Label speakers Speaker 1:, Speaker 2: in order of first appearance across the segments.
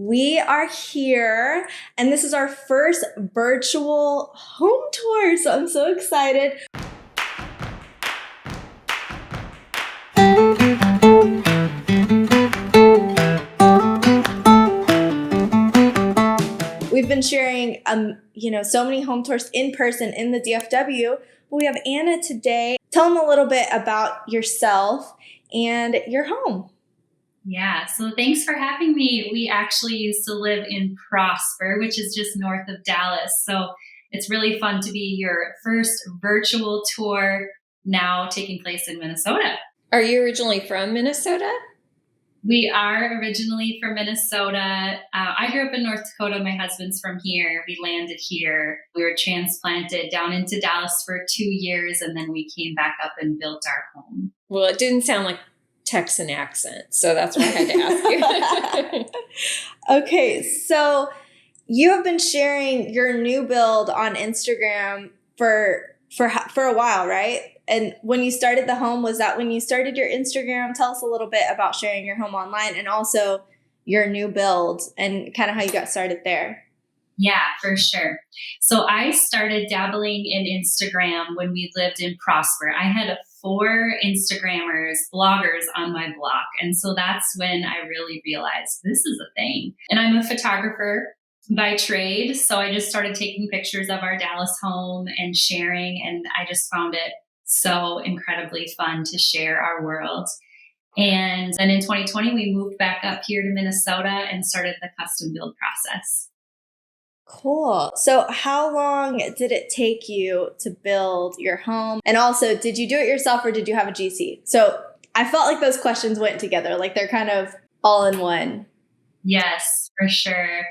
Speaker 1: We are here, and this is our first virtual home tour, so I'm so excited. We've been sharing, so many home tours in person in the DFW, but we have Anna today. Tell them a little bit about yourself and your home.
Speaker 2: Yeah, so thanks for having me. We actually used to live in Prosper, which is just north of Dallas. So it's really fun to be your first virtual tour now taking place in Minnesota.
Speaker 3: Are you originally from Minnesota?
Speaker 2: We are originally from Minnesota. I grew up in North Dakota. My husband's from here. We landed here. We were transplanted down into Dallas for 2 years, and then we came back up and built our home.
Speaker 3: Well, it didn't sound like Texan accent, so that's why I had to ask you.
Speaker 1: Okay, so you have been sharing your new build on Instagram for a while, right? And when you started the home, was that when you started your Instagram? Tell us a little bit about sharing your home online and also your new build and kind of how you got started there.
Speaker 2: Yeah, for sure. So I started dabbling in Instagram when we lived in Prosper. I had 4 Instagrammers, bloggers on my block. And so that's when I really realized this is a thing. And I'm a photographer by trade. So I just started taking pictures of our Dallas home and sharing. And I just found it so incredibly fun to share our world. And then in 2020, we moved back up here to Minnesota and started the custom build process.
Speaker 1: Cool. So how long did it take you to build your home? And also, did you do it yourself or did you have a GC? So I felt like those questions went together, like they're kind of all in one.
Speaker 2: Yes, for sure.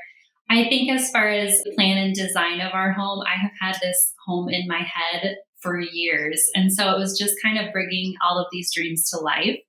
Speaker 2: I think as far as the plan and design of our home, I have had this home in my head for years. And so it was just kind of bringing all of these dreams to life.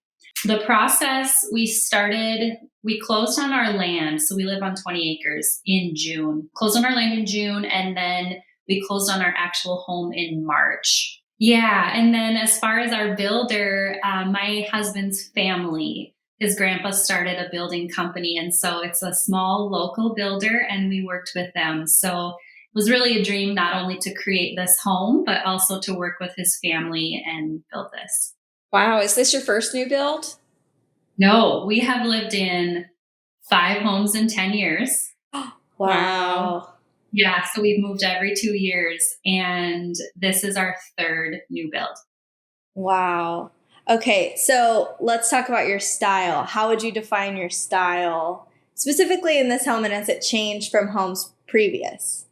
Speaker 2: The process, we closed on our land. So we live on 20 acres in June. Closed on our land in June, and then we closed on our actual home in March. Yeah, and then as far as our builder, my husband's family, his grandpa started a building company. And so it's a small local builder, and we worked with them. So it was really a dream not only to create this home, but also to work with his family and build this.
Speaker 3: Wow. Is this your first new build?
Speaker 2: No, we have lived in 5 homes in 10 years.
Speaker 1: Wow.
Speaker 2: Yeah, so we've moved every 2 years, and this is our 3rd new build.
Speaker 1: Wow. Okay, so let's talk about your style. How would you define your style, specifically in this home, and has it changed from homes previous?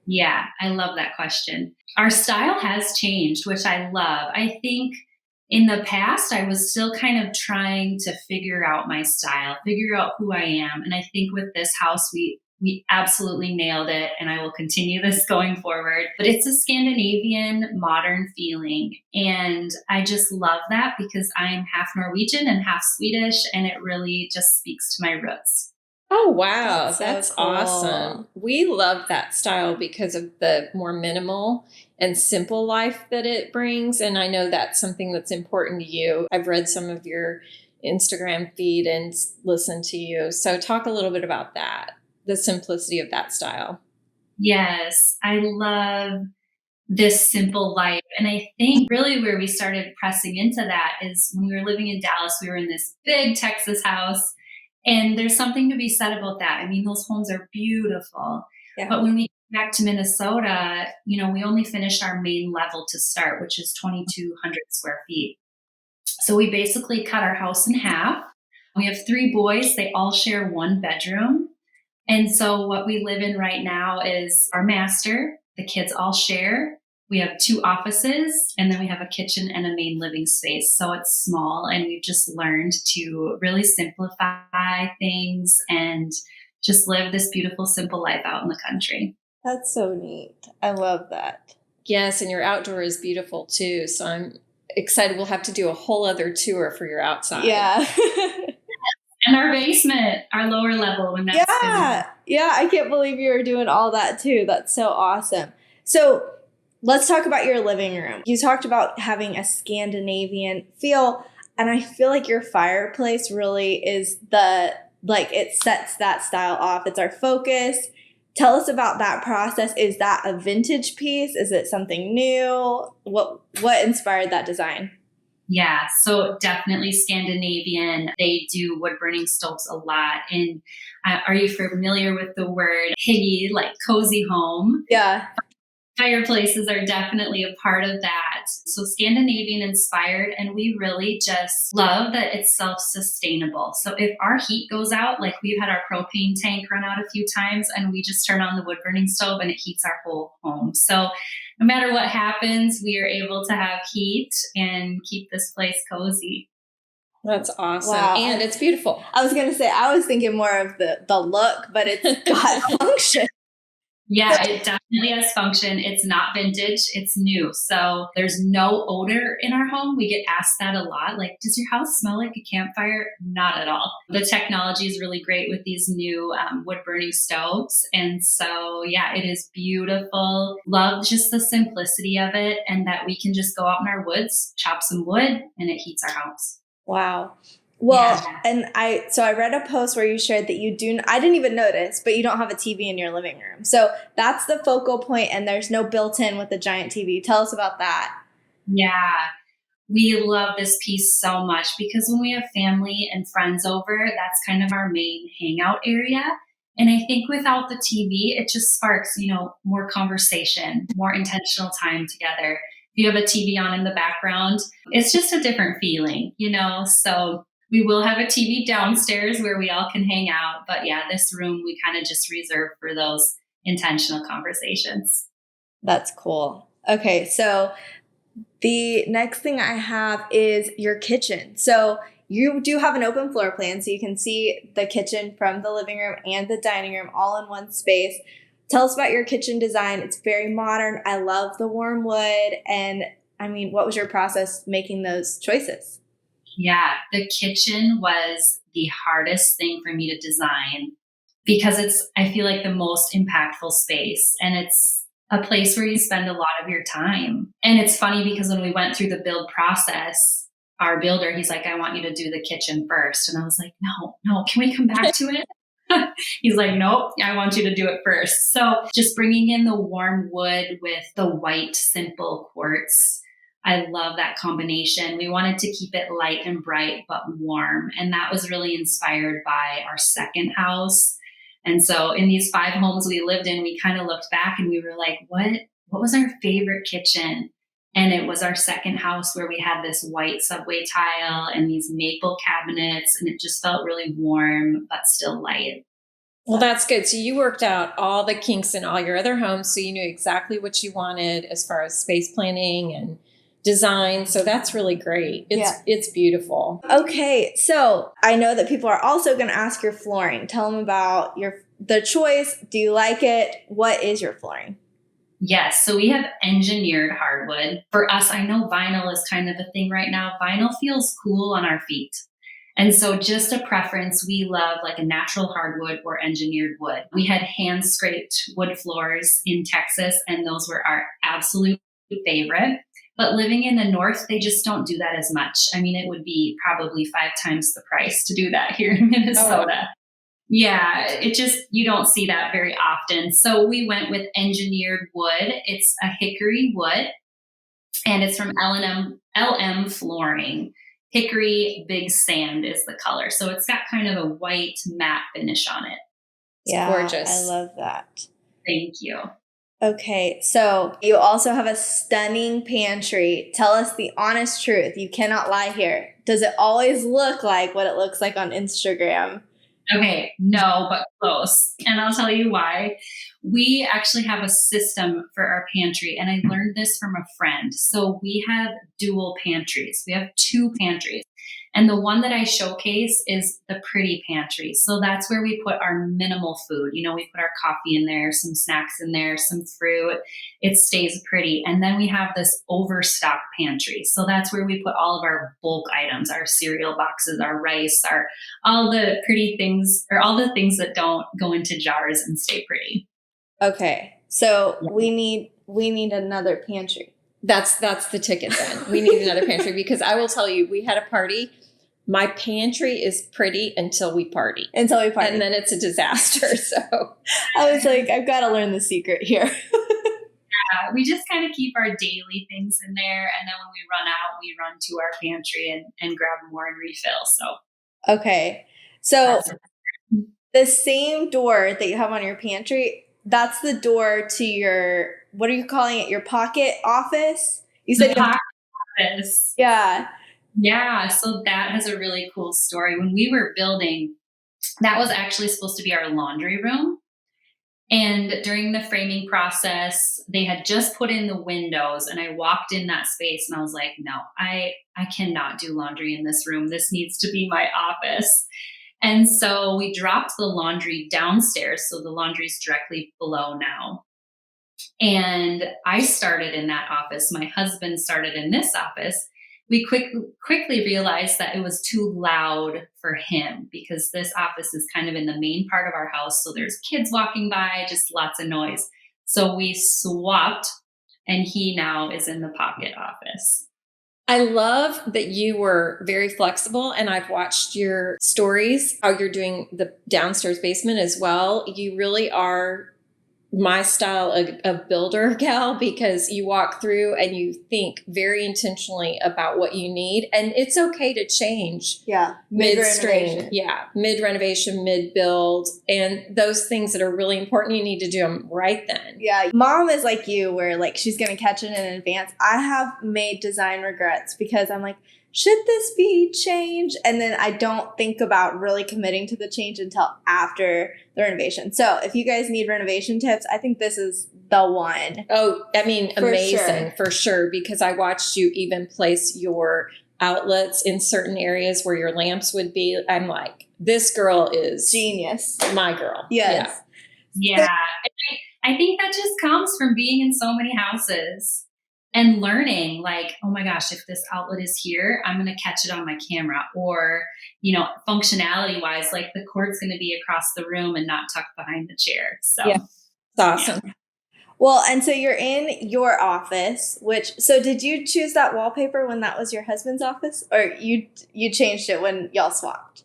Speaker 2: Yeah, I love that question. Our style has changed, which I love. I think in the past, I was still kind of trying to figure out my style, figure out who I am. And I think with this house, we absolutely nailed it. And I will continue this going forward. But it's a Scandinavian modern feeling. And I just love that because I'm half Norwegian and half Swedish. And it really just speaks to my roots.
Speaker 3: Oh, wow. That's
Speaker 1: so cool.
Speaker 3: Awesome. We love that style because of the more minimal and simple life that it brings. And I know that's something that's important to you. I've read some of your Instagram feed and listened to you. So talk a little bit about that, the simplicity of that style.
Speaker 2: Yes, I love this simple life. And I think really where we started pressing into that is when we were living in Dallas, we were in this big Texas house. And there's something to be said about that. I mean, those homes are beautiful. Yeah. But when we came back to Minnesota, we only finished our main level to start, which is 2,200 square feet. So we basically cut our house in half. We have 3 boys. They all share 1 bedroom. And so what we live in right now is our master. The kids all share. We have 2 offices, and then we have a kitchen and a main living space. So it's small, and we've just learned to really simplify things and just live this beautiful, simple life out in the country.
Speaker 1: That's so neat. I love that.
Speaker 3: Yes, and your outdoor is beautiful too. So I'm excited. We'll have to do a whole other tour for your outside.
Speaker 1: Yeah.
Speaker 2: And our basement, our lower level when that's
Speaker 1: busy. Yeah, I can't believe you were doing all that too. That's so awesome. So let's talk about your living room. You talked about having a Scandinavian feel, and I feel like your fireplace really is the like it sets that style off. It's our focus. Tell us about that process. Is that a vintage piece? Is it something new? What inspired that design?
Speaker 2: Yeah, so definitely Scandinavian. They do wood burning stoves a lot. And are you familiar with the word higgy, like cozy home?
Speaker 1: Yeah.
Speaker 2: Fireplaces are definitely a part of that. So Scandinavian inspired, and we really just love that it's self-sustainable. So if our heat goes out, like we've had our propane tank run out a few times, and we just turn on the wood burning stove and it heats our whole home. So no matter what happens, we are able to have heat and keep this place cozy.
Speaker 3: That's awesome.
Speaker 1: Wow.
Speaker 3: And it's beautiful.
Speaker 1: I was going to say, I was thinking more of the look, but it's got function.
Speaker 2: Yeah, it definitely has function. It's not vintage, it's new. So there's no odor in our home. We get asked that a lot. Like, does your house smell like a campfire? Not at all. The technology is really great with these new wood burning stoves. And so, yeah, it is beautiful. Love just the simplicity of it, and that we can just go out in our woods, chop some wood, and it heats our house.
Speaker 1: Wow. Well,
Speaker 2: Yeah.
Speaker 1: and I read a post where you shared that I didn't even notice, but you don't have a TV in your living room. So that's the focal point, and there's no built-in with a giant TV. Tell us about that.
Speaker 2: Yeah. We love this piece so much because when we have family and friends over, that's kind of our main hangout area. And I think without the TV, it just sparks, more conversation, more intentional time together. If you have a TV on in the background, it's just a different feeling, So we will have a TV downstairs where we all can hang out. But yeah, this room we kind of just reserve for those intentional conversations.
Speaker 1: That's cool. Okay, so the next thing I have is your kitchen. So you do have an open floor plan, so you can see the kitchen from the living room and the dining room all in one space. Tell us about your kitchen design. It's very modern. I love the warm wood. And what was your process making those choices?
Speaker 2: Yeah, the kitchen was the hardest thing for me to design because I feel like the most impactful space, and it's a place where you spend a lot of your time. And it's funny because when we went through the build process, our builder, he's like, I want you to do the kitchen first. And I was like, no, can we come back to it? He's like, nope, I want you to do it first. So just bringing in the warm wood with the white, simple quartz. I love that combination. We wanted to keep it light and bright, but warm. And that was really inspired by our second house. And so in these 5 homes we lived in, we kind of looked back and we were like, what was our favorite kitchen? And it was our second house where we had this white subway tile and these maple cabinets, and it just felt really warm, but still light.
Speaker 3: Well, that's good. So you worked out all the kinks in all your other homes. So you knew exactly what you wanted as far as space planning and design. So that's really great. It's beautiful.
Speaker 1: Okay. So I know that people are also going to ask your flooring. Tell them about the choice. Do you like it? What is your flooring?
Speaker 2: Yes. So we have engineered hardwood. For us, I know vinyl is kind of a thing right now. Vinyl feels cool on our feet. And so just a preference, we love like a natural hardwood or engineered wood. We had hand scraped wood floors in Texas, and those were our absolute favorite. But living in the north, they just don't do that as much. It would be probably 5 times the price to do that here in Minnesota. Oh. Yeah, you don't see that very often. So we went with engineered wood. It's a hickory wood, and it's from LM Flooring. Hickory Big Sand is the color. So it's got kind of a white matte finish on it.
Speaker 3: It's gorgeous.
Speaker 1: I love that.
Speaker 2: Thank you.
Speaker 1: Okay, so you also have a stunning pantry. Tell us the honest truth. You cannot lie here. Does it always look like what it looks like on Instagram?
Speaker 2: Okay, no, but close. And I'll tell you why. We actually have a system for our pantry, and I learned this from a friend. So we have dual pantries. We have 2 pantries. And the one that I showcase is the pretty pantry. So that's where we put our minimal food. We put our coffee in there, some snacks in there, some fruit. It stays pretty. And then we have this overstock pantry. So that's where we put all of our bulk items, our cereal boxes, our rice, all the pretty things, or all the things that don't go into jars and stay pretty.
Speaker 1: Okay. So we need another pantry.
Speaker 3: That's the ticket then. We need another pantry because I will tell you, we had a party. My pantry is pretty until we party.
Speaker 1: And
Speaker 3: then it's a disaster. So
Speaker 1: I was like, I've got to learn the secret here.
Speaker 2: We just kind of keep our daily things in there. And then when we run out, we run to our pantry and grab more and refill. So,
Speaker 1: okay. So the same door that you have on your pantry, that's the door to your, what are you calling it? Your pocket office? You said
Speaker 2: pocket office.
Speaker 1: Yeah.
Speaker 2: Yeah. So that has a really cool story. When we were building, that was actually supposed to be our laundry room. And during the framing process, they had just put in the windows, and I walked in that space and I was like, no, I cannot do laundry in this room. This needs to be my office. And so we dropped the laundry downstairs. So the laundry's directly below now. And I started in that office. My husband started in this office. We quickly realized that it was too loud for him because this office is kind of in the main part of our house. So there's kids walking by, just lots of noise. So we swapped, and he now is in the pocket office.
Speaker 3: I love that you were very flexible, and I've watched your stories, how you're doing the downstairs basement as well. You really are my style of builder gal, because you walk through and you think very intentionally about what you need, and it's okay to change.
Speaker 1: Yeah.
Speaker 3: Midstream. Yeah. Mid renovation, mid build, and those things that are really important, you need to do them right then.
Speaker 1: Yeah. Mom is like you, where like she's going to catch it in advance. I have made design regrets because I'm like, should this be changed? And then I don't think about really committing to the change until after the renovation. So if you guys need renovation tips, I think this is the one.
Speaker 3: Oh, I mean, amazing, for sure. Because I watched you even place your outlets in certain areas where your lamps would be. I'm like, this girl is
Speaker 1: genius.
Speaker 3: My girl.
Speaker 1: Yes.
Speaker 2: Yeah. I think that just comes from being in so many houses and learning, like, oh my gosh, if this outlet is here, I'm going to catch it on my camera. Or, functionality wise, like the cord's going to be across the room and not tucked behind the chair. So
Speaker 3: yeah, it's awesome.
Speaker 1: Yeah. Well, and so you're in your office, so did you choose that wallpaper when that was your husband's office, or you changed it when y'all swapped?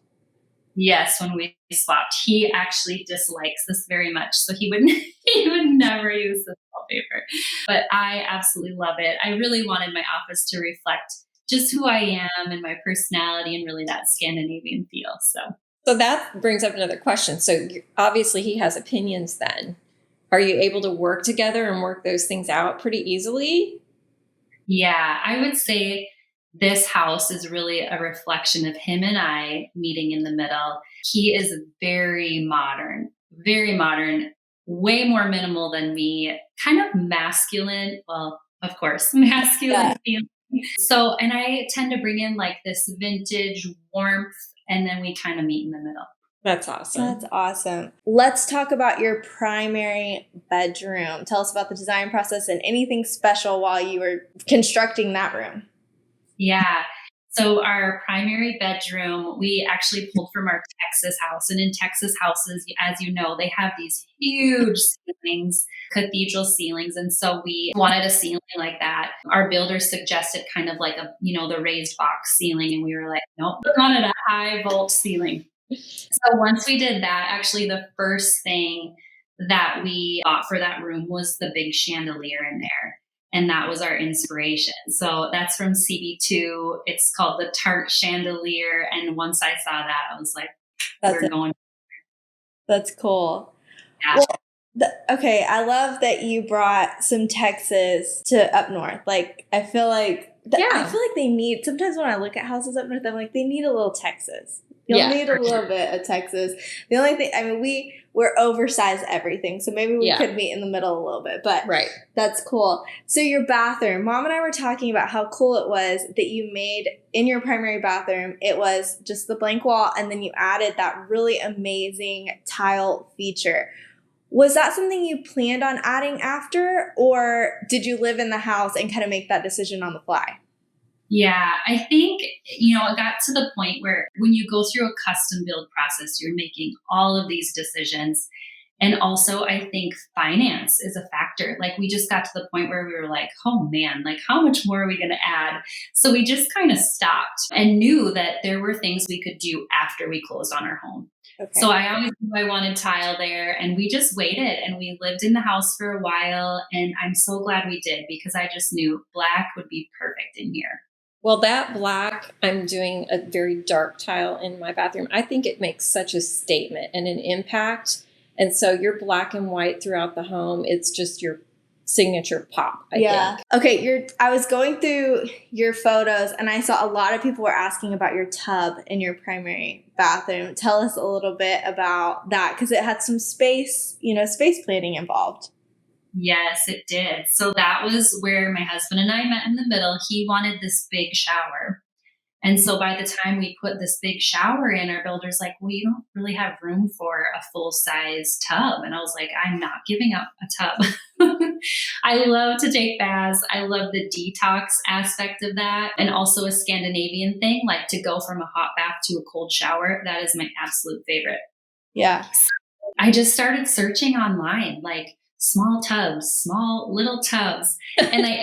Speaker 2: Yes, when we swapped. He actually dislikes this very much, so he would never use this wallpaper. But I absolutely love it. I really wanted my office to reflect just who I am and my personality and really that Scandinavian feel.
Speaker 3: So that brings up another question. So obviously he has opinions then. Are you able to work together and work those things out pretty easily?
Speaker 2: Yeah, I would say this house is really a reflection of him and I meeting in the middle. He is very modern, way more minimal than me, kind of masculine. Well, of course, masculine. Yeah. So, and I tend to bring in like this vintage warmth, and then we kind of meet in the middle.
Speaker 3: That's awesome.
Speaker 1: That's awesome. Let's talk about your primary bedroom. Tell us about the design process and anything special while you were constructing that room.
Speaker 2: Yeah. So our primary bedroom, we actually pulled from our Texas house. And in Texas houses, as you know, they have these huge ceilings, cathedral ceilings. And so we wanted a ceiling like that. Our builder suggested kind of like the raised box ceiling. And we were like, nope, we wanted a high vault ceiling. So once we did that, actually the first thing that we bought for that room was the big chandelier in there. And that was our inspiration. So that's from CB2. It's called the Tarte Chandelier. And once I saw that, I was like, we're going.
Speaker 1: That's cool.
Speaker 2: Yeah.
Speaker 1: Well, okay. I love that you brought some Texas to up north. Like, I feel like they need, sometimes when I look at houses up north, I'm like, they need a little Texas. You'll need a little bit of Texas. The only thing, we're oversized everything. So maybe we could meet in the middle a little bit, but that's cool. So your bathroom, Mom and I were talking about how cool it was that you made in your primary bathroom. It was just the blank wall. And then you added that really amazing tile feature. Was that something you planned on adding after, or did you live in the house and kind of make that decision on the fly?
Speaker 2: Yeah, I think, it got to the point where when you go through a custom build process, you're making all of these decisions. And also, I think finance is a factor. Like, we just got to the point where we were like, oh man, like, how much more are we going to add? So we just kind of stopped and knew that there were things we could do after we closed on our home. Okay. So I always knew I wanted tile there, and we just waited, and we lived in the house for a while. And I'm so glad we did, because I just knew black would be perfect in here.
Speaker 3: Well, that black, I'm doing a very dark tile in my bathroom. I think it makes such a statement and an impact. And so your black and white throughout the home, it's just your signature pop, I think.
Speaker 1: Okay, I was going through your photos, and I saw a lot of people were asking about your tub in your primary bathroom. Tell us a little bit about that, because it had some space planning involved.
Speaker 2: Yes, it did. So that was where my husband and I met in the middle. He wanted this big shower. And so by the time we put this big shower in, our builder's like, well, you don't really have room for a full-size tub. And I was like, I'm not giving up a tub. I love to take baths. I love the detox aspect of that. And also a Scandinavian thing, like to go from a hot bath to a cold shower. That is my absolute favorite.
Speaker 1: Yeah.
Speaker 2: So I just started searching online, like small tubs, small little tubs. And I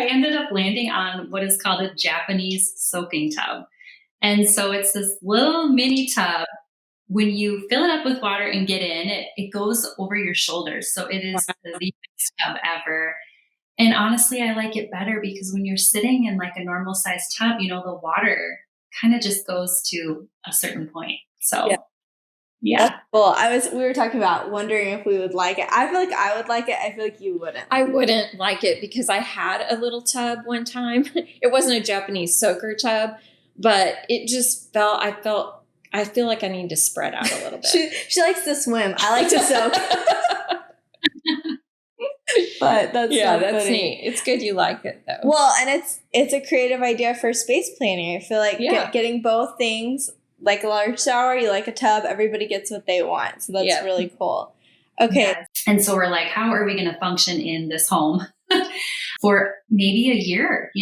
Speaker 2: ended up landing on what is called a Japanese soaking tub. And so it's this little mini tub. When you fill it up with water and get in, it goes over your shoulders. So it is the biggest tub ever. And honestly, I like it better because when you're sitting in like a normal sized tub, the water kind of just goes to a certain point. So yeah.
Speaker 1: Well, we were talking about wondering if we would like it. I feel like I would like it. I feel like you wouldn't.
Speaker 3: I wouldn't like it because I had a little tub one time. It wasn't a Japanese soaker tub, but it just I feel like I need to spread out a little bit.
Speaker 1: She likes to swim. I like to soak. But that's
Speaker 3: funny. Neat. It's good you like it though.
Speaker 1: Well, and it's a creative idea for space planning. I feel like getting both things, like a large shower, you like a tub, everybody gets what they want. So that's really cool. Okay.
Speaker 2: Yes. And so we're like, how are we going to function in this home for maybe a year,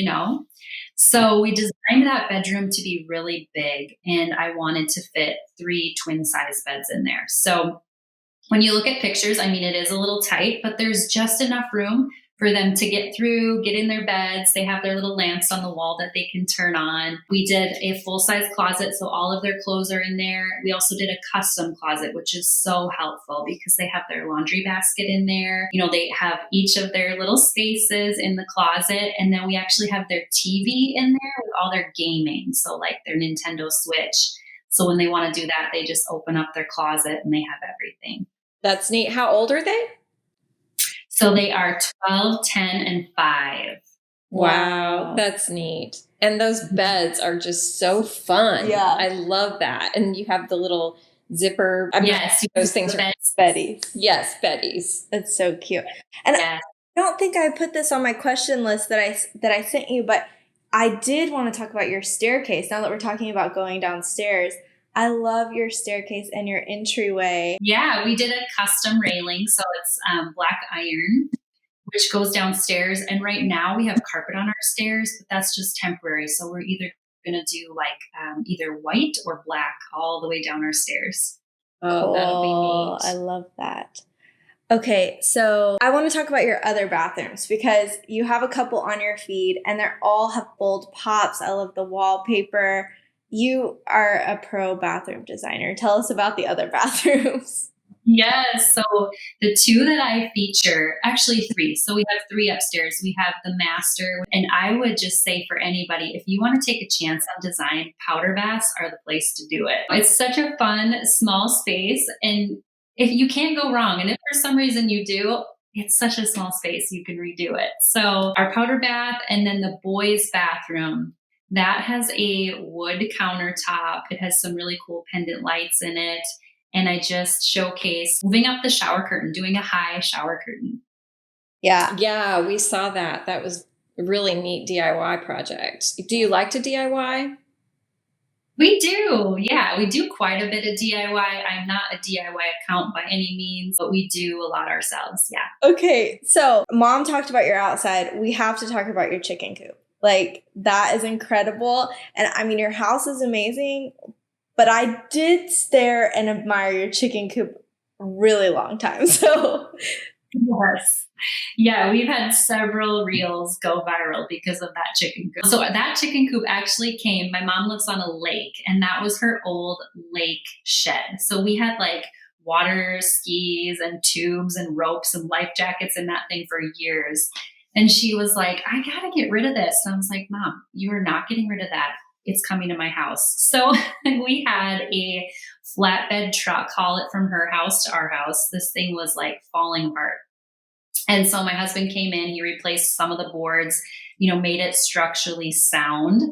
Speaker 2: So we designed that bedroom to be really big, and I wanted to fit 3 twin size beds in there. So when you look at pictures, it is a little tight, but there's just enough room for them to get through, get in their beds. They have their little lamps on the wall that they can turn on. We did a full-size closet, so all of their clothes are in there. We also did a custom closet, which is so helpful because they have their laundry basket in there. They have each of their little spaces in the closet, and then we actually have their TV in there with all their gaming, so like their Nintendo Switch. So when they want to do that, they just open up their closet and they have everything.
Speaker 3: That's neat. How old are they?
Speaker 2: So they are 12, 10, and 5.
Speaker 3: Wow, that's neat. And those beds are just so fun.
Speaker 1: Yeah.
Speaker 3: I love that. And you have the little zipper.
Speaker 2: Yes.
Speaker 3: Those things are
Speaker 1: Betties.
Speaker 3: Yes, Betties.
Speaker 1: That's so cute. And I don't think I put this on my question list that I sent you, but I did want to talk about your staircase. Now that we're talking about going downstairs, I love your staircase and your entryway.
Speaker 2: Yeah, we did a custom railing. So it's black iron, which goes downstairs. And right now we have carpet on our stairs, but that's just temporary. So we're either going to do like either white or black all the way down our stairs.
Speaker 3: Oh, cool. That'll be neat.
Speaker 1: I love that. Okay, so I want to talk about your other bathrooms because you have a couple on your feed and they all have bold pops. I love the wallpaper. You are a pro bathroom designer. Tell us about the other bathrooms.
Speaker 2: Yes. So the 2 that I feature, actually 3. So we have 3 upstairs. We have the master. And I would just say for anybody, if you want to take a chance on design, powder baths are the place to do it. It's such a fun, small space. And if you can't go wrong, and if for some reason you do, it's such a small space, you can redo it. So our powder bath and then the boys' bathroom, that has a wood countertop. It has some really cool pendant lights in it. And I just showcased moving up the shower curtain, doing a high shower curtain.
Speaker 1: Yeah.
Speaker 3: Yeah, we saw that. That was a really neat DIY project. Do you like to DIY?
Speaker 2: We do. Yeah, we do quite a bit of DIY. I'm not a DIY account by any means, but we do a lot ourselves. Yeah.
Speaker 1: Okay. So Mom talked about your outside. We have to talk about your chicken coop. Like, that is incredible. And your house is amazing, but I did stare and admire your chicken coop really long time. So
Speaker 2: Yes. Yeah, we've had several reels go viral because of that chicken coop. So that chicken coop actually came, my mom lives on a lake, and that was her old lake shed. So we had like water skis and tubes and ropes and life jackets in that thing for years. And she was like, I got to get rid of this. And I was like, Mom, you are not getting rid of that. It's coming to my house. So we had a flatbed truck haul it from her house to our house. This thing was like falling apart. And so my husband came in, he replaced some of the boards, made it structurally sound.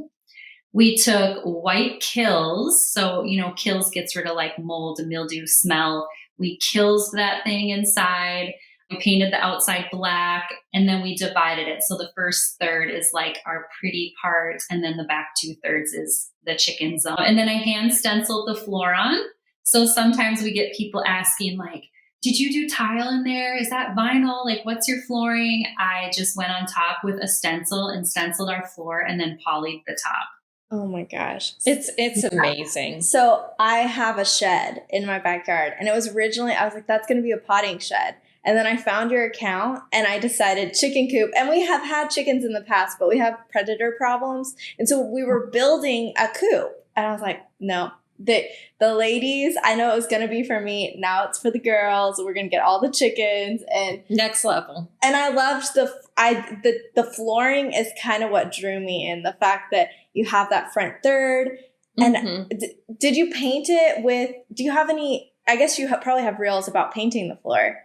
Speaker 2: We took white Kills. So, Kills gets rid of like mold and mildew smell. We Kills that thing inside. We painted the outside black, and then we divided it. So the first third is like our pretty part, and then the back 2/3 is the chicken zone. And then I hand stenciled the floor on. So sometimes we get people asking like, did you do tile in there? Is that vinyl? Like, what's your flooring? I just went on top with a stencil and stenciled our floor and then polyed the top.
Speaker 1: oh my gosh.
Speaker 3: It's amazing.
Speaker 1: So I have a shed in my backyard, and it was originally, I was like, that's going to be a potting shed. And then I found your account and I decided chicken coop. And we have had chickens in the past, but we have predator problems. And so we were building a coop. And I was like, no, the ladies, I know it was going to be for me. Now it's for the girls. We're going to get all the chickens and
Speaker 3: next level.
Speaker 1: And I loved the flooring is kind of what drew me in. The fact that you have that front third. And did you paint it with, do you have any, I guess you probably have reels about painting the floor.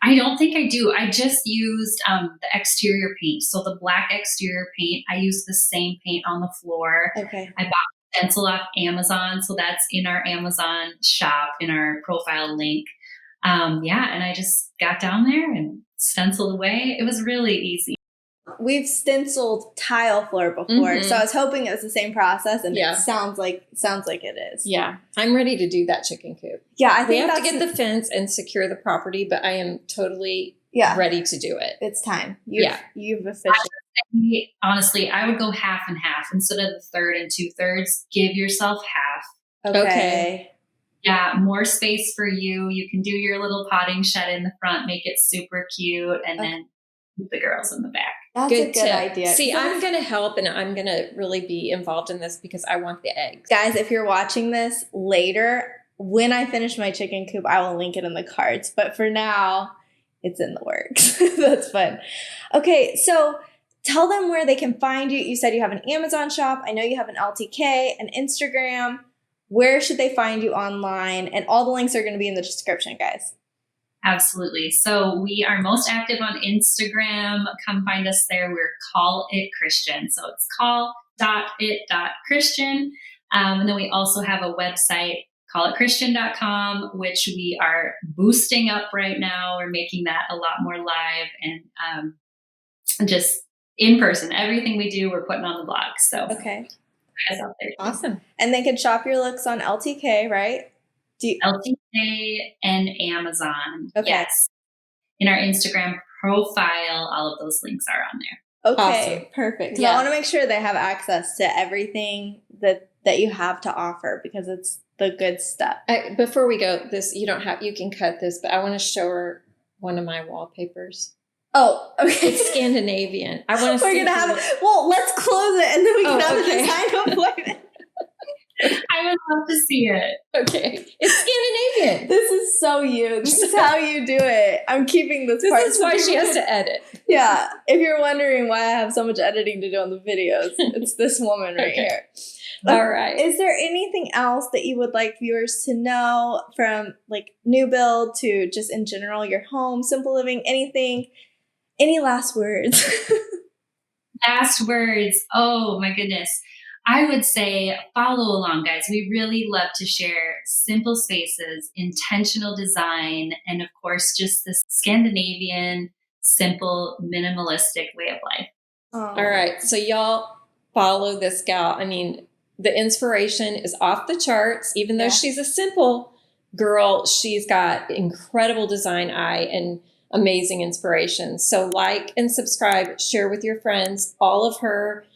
Speaker 2: I don't think I do. I just used the exterior paint. So the black exterior paint, I used the same paint on the floor.
Speaker 1: Okay.
Speaker 2: I bought stencil off Amazon. So that's in our Amazon shop, in our profile link. And I just got down there and stenciled away. It was really easy.
Speaker 1: We've stenciled tile floor before, so I was hoping it was the same process, and it sounds like it is.
Speaker 3: Yeah, I'm ready to do that chicken coop.
Speaker 1: Yeah, I think
Speaker 3: we have to get the fence and secure the property, but I am totally ready to do it.
Speaker 1: It's time. You've officially.
Speaker 2: Honestly, I would go half and half instead of the third and 2/3. Give yourself half.
Speaker 1: Okay.
Speaker 2: Yeah, more space for you. You can do your little potting shed in the front, make it super cute, and then keep the girls in the back.
Speaker 1: That's a good idea.
Speaker 3: See, I'm going to help, and I'm going to really be involved in this because I want the eggs.
Speaker 1: Guys, if you're watching this later, when I finish my chicken coop, I will link it in the cards. But for now, it's in the works. That's fun. Okay, so tell them where they can find you. You said you have an Amazon shop. I know you have an LTK, an Instagram. Where should they find you online? And all the links are going to be in the description, guys.
Speaker 2: Absolutely. So we are most active on Instagram. Come find us there. We're Call It Christian. So it's call.it.christian. And then we also have a website, callitchristian.com, which we are boosting up right now. We're making that a lot more live and just in person. Everything we do, we're putting on the blog. So
Speaker 1: okay.
Speaker 2: Out there.
Speaker 1: Awesome. And they can shop your looks on LTK, right?
Speaker 2: LTK and Amazon.
Speaker 1: Okay.
Speaker 2: Yes. In our Instagram profile, all of those links are on there.
Speaker 1: Okay, awesome. Perfect. Yeah. I want to make sure they have access to everything that you have to offer because it's the good stuff.
Speaker 3: Before we go, you can cut this, but I want to show her one of my wallpapers.
Speaker 1: Oh, okay.
Speaker 3: It's Scandinavian. I want to.
Speaker 1: We're gonna have it. Well, let's close it and then we can have a design appointment.
Speaker 2: I would love to see it.
Speaker 3: Okay. It's Scandinavian.
Speaker 1: This is so you. This is how you do it. I'm keeping this part.
Speaker 3: This is why she has to edit.
Speaker 1: Yeah. If you're wondering why I have so much editing to do on the videos, it's this woman right here.
Speaker 3: All right.
Speaker 1: Is there anything else that you would like viewers to know from like new build to just in general, your home, simple living, anything? Any last words?
Speaker 2: Last words. Oh my goodness. I would say follow along, guys. We really love to share simple spaces, intentional design, and of course, just this Scandinavian, simple, minimalistic way of life.
Speaker 3: Oh. All right. So y'all follow this gal. I mean, the inspiration is off the charts. Even though she's a simple girl, she's got incredible design eye and amazing inspiration. So like and subscribe, share with your friends. All of her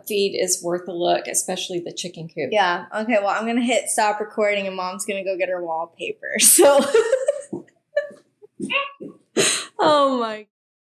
Speaker 3: feed is worth a look, especially the chicken coop.
Speaker 1: Yeah. Okay. Well, I'm going to hit stop recording and Mom's going to go get her wallpaper. So, oh my